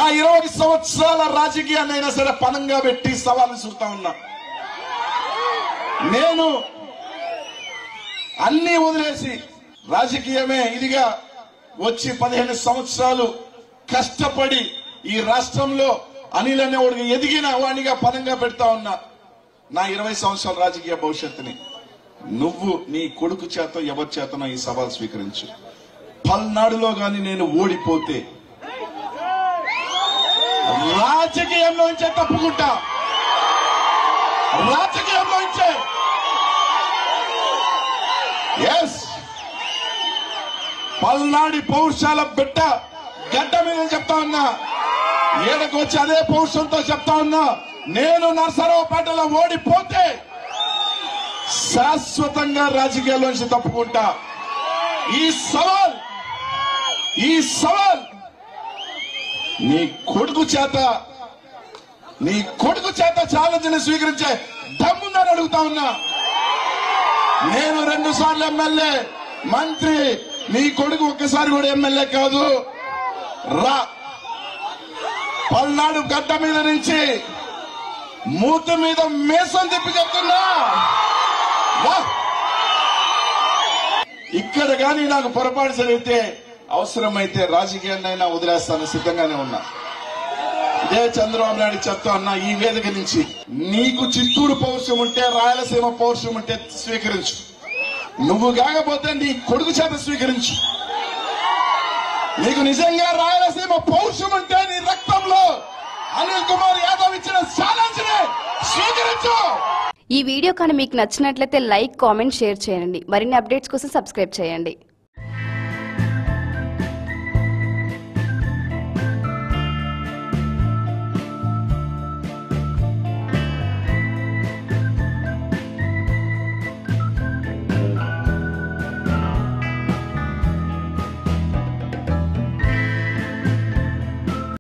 నా 20 సంవత్సరాల రాజకీయాన్నైనా సరే పనంగా పెట్టి సవాలు చూస్తా ఉన్నా. నేను అన్ని వదిలేసి రాజకీయమే ఇదిగా వచ్చి 15 సంవత్సరాలు కష్టపడి ఈ రాష్ట్రంలో అనిల్ అనేవాడికి ఎదిగిన వాడిగా పనంగా పెడతా ఉన్నా. నా 20 సంవత్సరాల రాజకీయ భవిష్యత్తుని నువ్వు నీ కొడుకు చేత ఎవరి చేతనో ఈ సవాల్ స్వీకరించు. పల్నాడులో గాని నేను ఓడిపోతే రాజకీయంలోంచే తప్పుకుంటా. రాజకీయంలోంచే ఎస్ పల్నాడి పౌరుషాల బిడ్డ గడ్డ మీద చెప్తా ఉన్నా. ఏడకొచ్చి అదే పౌరుషంతో చెప్తా ఉన్నా. నేను నర్సరావుపేటలో ఓడిపోతే శాశ్వతంగా రాజకీయాల్లోంచి తప్పుకుంటా. ఈ సవాల్ నీ కొడుకు చేత ఛాలెంజ్ ని స్వీకరించే దమ్ముందని అడుగుతా ఉన్నా. నేను 2 సార్లు ఎమ్మెల్యే, మంత్రి. నీ కొడుకు ఒక్కసారి కూడా ఎమ్మెల్యే కాదు. రా పల్నాడు గడ్డ మీద నుంచి మూత మీద మేసం తిప్పి చెప్తున్నా. ఇక్కడ కానీ నాకు పొరపాటు జరిగితే అవసరమైతే రాజకీయాన్నైనా వదిలేస్తాను, సిద్ధంగానే ఉన్నా. ఇదే చంద్రబాబు నాయుడు చెప్తా ఉన్నా ఈ వేదిక నుంచి, నీకు చిత్తూరు పౌరుషం ఉంటే, రాయలసీమ పౌరుషం ఉంటే స్వీకరించు. నువ్వు కాకపోతే నీ కొడుకు చేత స్వీకరించు. నీకు నిజంగా రాయలసీమ పౌరుషం ఉంటే నీ రక్తంలో అనిల్ కుమార్ యాదవ్ ఇచ్చిన ఛాలెంజ్ ని స్వీకరించు. ఈ వీడియో కానీ మీకు నచ్చినట్లయితే లైక్, కామెంట్, షేర్ చేయండి. మరిన్ని అప్డేట్స్ కోసం సబ్స్క్రైబ్ చేయండి.